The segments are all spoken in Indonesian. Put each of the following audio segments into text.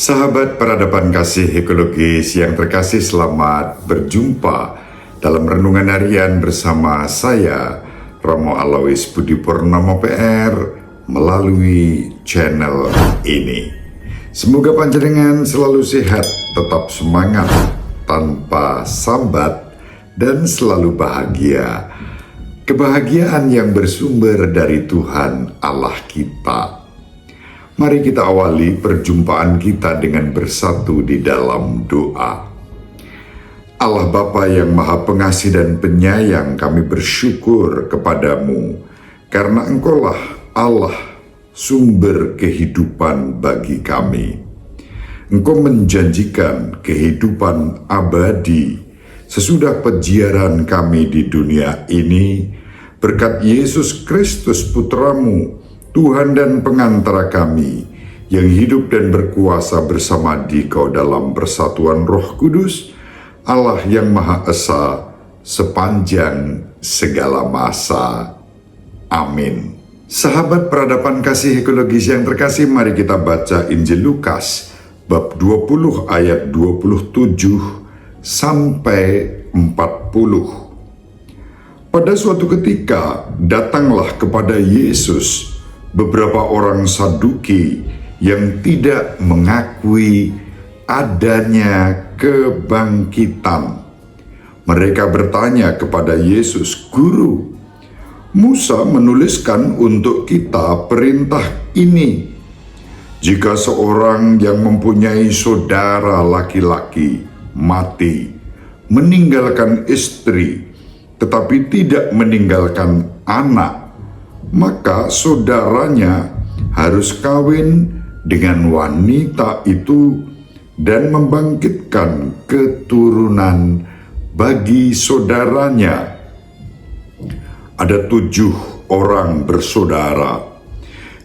Sahabat peradaban kasih ekologis yang terkasih, selamat berjumpa dalam renungan harian bersama saya, Romo Alois Budi Purnomo PR, melalui channel ini. Semoga panjenengan selalu sehat, tetap semangat, tanpa sambat, dan selalu bahagia. Kebahagiaan yang bersumber dari Tuhan Allah kita. Mari kita awali perjumpaan kita dengan bersatu di dalam doa. Allah Bapa yang Maha Pengasih dan Penyayang, kami bersyukur kepadamu karena Engkaulah Allah sumber kehidupan bagi kami. Engkau menjanjikan kehidupan abadi sesudah peziarah kami di dunia ini berkat Yesus Kristus Putramu, Tuhan dan pengantara kami, yang hidup dan berkuasa bersama Dikau dalam persatuan Roh Kudus, Allah yang Maha Esa, sepanjang segala masa. Amin. Sahabat peradaban kasih ekologis yang terkasih, mari kita baca Injil Lukas, bab 20 ayat 27 sampai 40. Pada suatu ketika, datanglah kepada Yesus beberapa orang Saduki yang tidak mengakui adanya kebangkitan. Mereka bertanya kepada Yesus, "Guru, Musa menuliskan untuk kita perintah ini. Jika seorang yang mempunyai saudara laki-laki mati, meninggalkan istri, tetapi tidak meninggalkan anak, maka saudaranya harus kawin dengan wanita itu dan membangkitkan keturunan bagi saudaranya. Ada 7 orang bersaudara.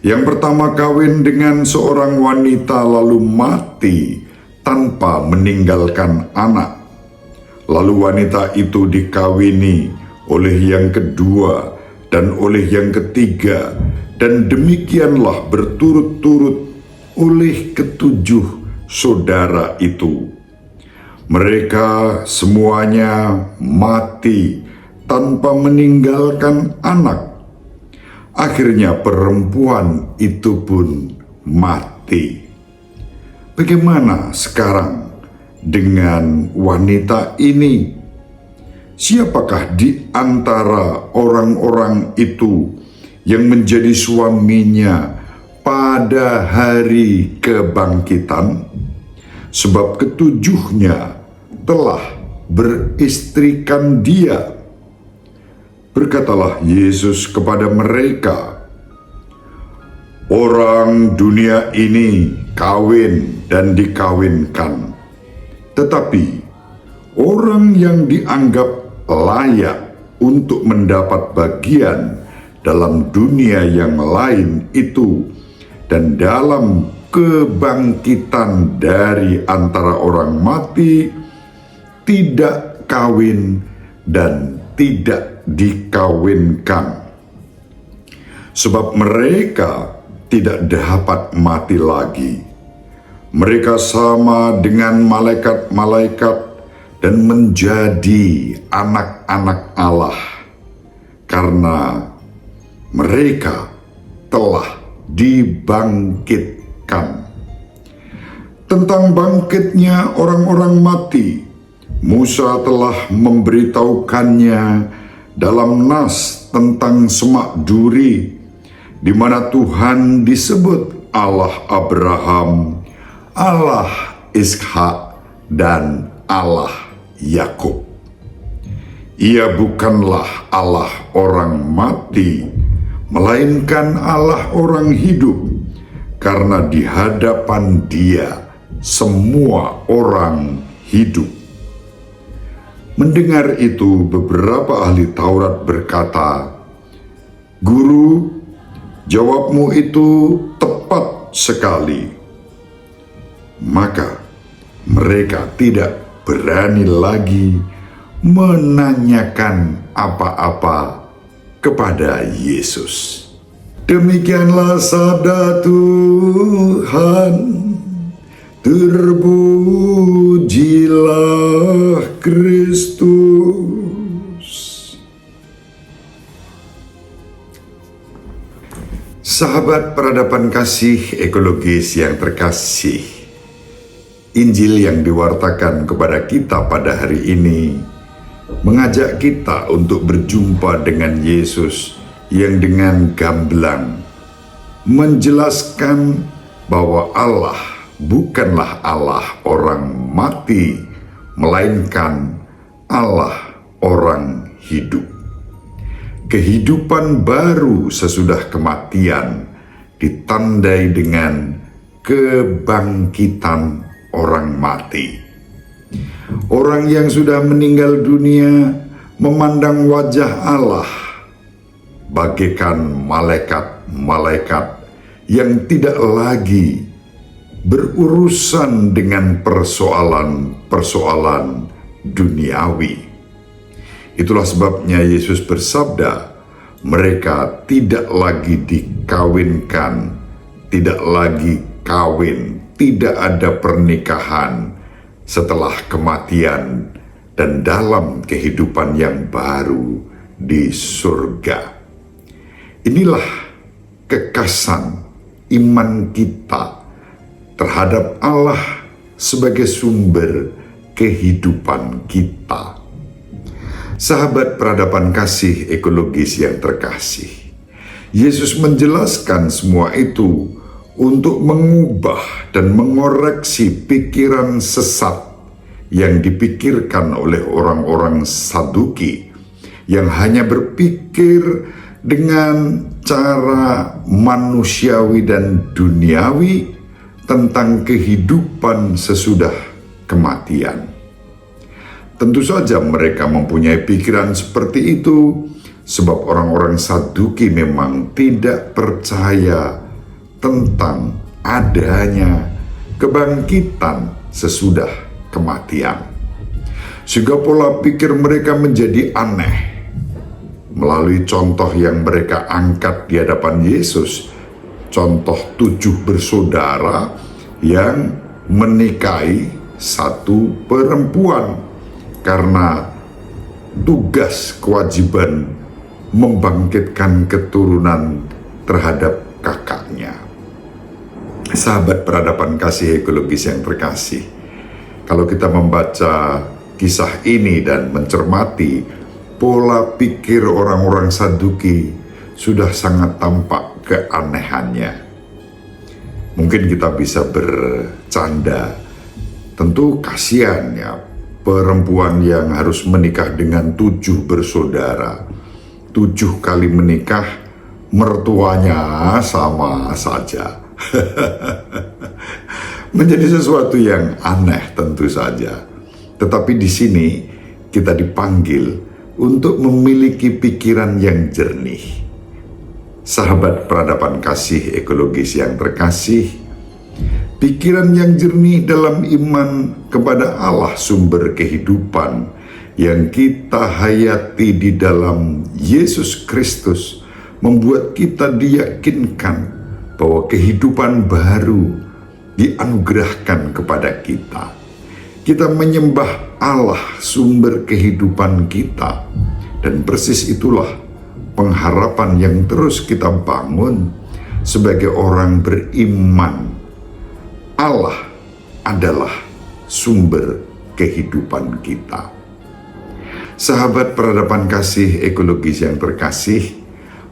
Yang pertama kawin dengan seorang wanita lalu mati tanpa meninggalkan anak. Lalu wanita itu dikawini oleh yang kedua dan oleh yang ketiga, dan demikianlah berturut-turut oleh ke-7 saudara itu. Mereka semuanya mati tanpa meninggalkan anak. Akhirnya perempuan itu pun mati. Bagaimana sekarang dengan wanita ini? Siapakah di antara orang-orang itu yang menjadi suaminya pada hari kebangkitan? Sebab ke-7-nya telah beristrikan dia. Berkatalah Yesus kepada mereka, "Orang dunia ini kawin dan dikawinkan, tetapi orang yang dianggap layak untuk mendapat bagian dalam dunia yang lain itu dan dalam kebangkitan dari antara orang mati, tidak kawin dan tidak dikawinkan. Sebab mereka tidak dapat mati lagi. Mereka sama dengan malaikat-malaikat dan menjadi anak-anak Allah, karena mereka telah dibangkitkan." Tentang bangkitnya orang-orang mati, Musa telah memberitahukannya dalam nas tentang semak duri, di mana Tuhan disebut Allah Abraham, Allah Ishak, dan Allah Yakub. Ia bukanlah Allah orang mati, melainkan Allah orang hidup, karena di hadapan Dia semua orang hidup. Mendengar itu, beberapa ahli Taurat berkata, "Guru, jawabmu itu tepat sekali." Maka mereka tidak berani lagi menanyakan apa-apa kepada Yesus. Demikianlah sabda Tuhan. Terpujilah Kristus. Sahabat peradaban kasih ekologis yang terkasih, Injil yang diwartakan kepada kita pada hari ini mengajak kita untuk berjumpa dengan Yesus yang dengan gamblang menjelaskan bahwa Allah bukanlah Allah orang mati, melainkan Allah orang hidup. Kehidupan baru sesudah kematian ditandai dengan kebangkitan orang mati. Orang yang sudah meninggal dunia memandang wajah Allah bagaikan malaikat-malaikat yang tidak lagi berurusan dengan persoalan-persoalan duniawi. Itulah sebabnya Yesus bersabda, mereka tidak lagi dikawinkan, tidak lagi kawin, tidak ada pernikahan setelah kematian dan dalam kehidupan yang baru di surga. Inilah kekasan iman kita terhadap Allah sebagai sumber kehidupan kita. Sahabat peradaban kasih ekologis yang terkasih, Yesus menjelaskan semua itu untuk mengubah dan mengoreksi pikiran sesat yang dipikirkan oleh orang-orang Saduki yang hanya berpikir dengan cara manusiawi dan duniawi tentang kehidupan sesudah kematian. Tentu saja mereka mempunyai pikiran seperti itu, sebab orang-orang Saduki memang tidak percaya tentang adanya kebangkitan sesudah kematian. Sehingga pola pikir mereka menjadi aneh. Melalui contoh yang mereka angkat di hadapan Yesus, contoh 7 bersaudara yang menikahi satu perempuan karena tugas kewajiban membangkitkan keturunan terhadap kakaknya. Sahabat peradaban kasih ekologis yang terkasih, kalau kita membaca kisah ini dan mencermati pola pikir orang-orang Saduki, sudah sangat tampak keanehannya. Mungkin kita bisa bercanda, tentu kasihan ya perempuan yang harus menikah dengan 7 bersaudara. 7 kali menikah, mertuanya sama saja. Menjadi sesuatu yang aneh tentu saja. Tetapi di sini kita dipanggil untuk memiliki pikiran yang jernih. Sahabat peradaban kasih ekologis yang terkasih, pikiran yang jernih dalam iman kepada Allah sumber kehidupan yang kita hayati di dalam Yesus Kristus membuat kita diyakinkan bahwa kehidupan baru dianugerahkan kepada kita. Kita menyembah Allah sumber kehidupan kita, dan persis itulah pengharapan yang terus kita bangun sebagai orang beriman. Allah adalah sumber kehidupan kita. Sahabat peradaban kasih ekologis yang terkasih,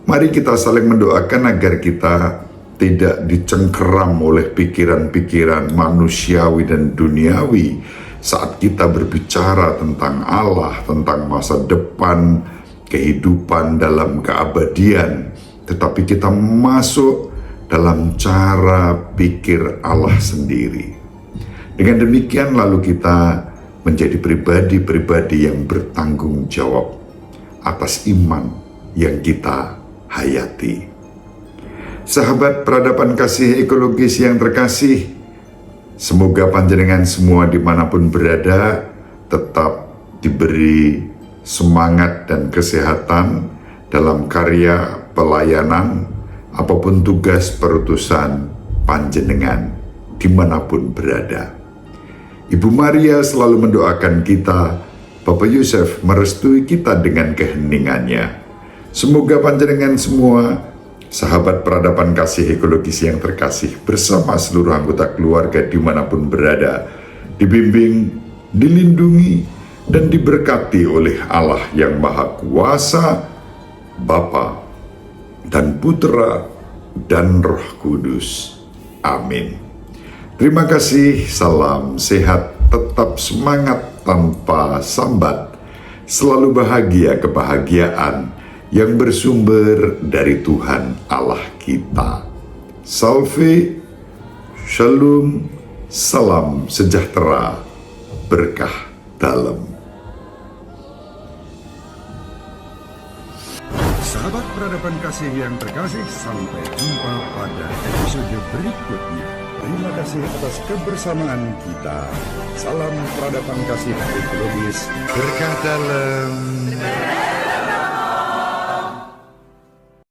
mari kita saling mendoakan agar kita tidak dicengkeram oleh pikiran-pikiran manusiawi dan duniawi saat kita berbicara tentang Allah, tentang masa depan, kehidupan dalam keabadian, tetapi kita masuk dalam cara pikir Allah sendiri. Dengan demikian lalu kita menjadi pribadi-pribadi yang bertanggung jawab atas iman yang kita hayati. Sahabat peradaban kasih ekologis yang terkasih, semoga panjenengan semua dimanapun berada tetap diberi semangat dan kesehatan dalam karya pelayanan apapun tugas perutusan panjenengan dimanapun berada. Ibu Maria selalu mendoakan kita, Bapak Yusuf merestui kita dengan keheningannya. Semoga panjenengan semua, sahabat peradaban kasih ekologis yang terkasih, bersama seluruh anggota keluarga dimanapun berada, dibimbing, dilindungi, dan diberkati oleh Allah yang Maha Kuasa, Bapa dan Putra dan Roh Kudus. Amin. Terima kasih, salam sehat, tetap semangat tanpa sambat, selalu bahagia kebahagiaan yang bersumber dari Tuhan Allah kita. Salve, shalom, salam sejahtera, berkah dalam. Sahabat peradaban kasih yang terkasih, sampai jumpa pada episode berikutnya. Terima kasih atas kebersamaan kita. Salam peradaban kasih ekologis, berkah dalam.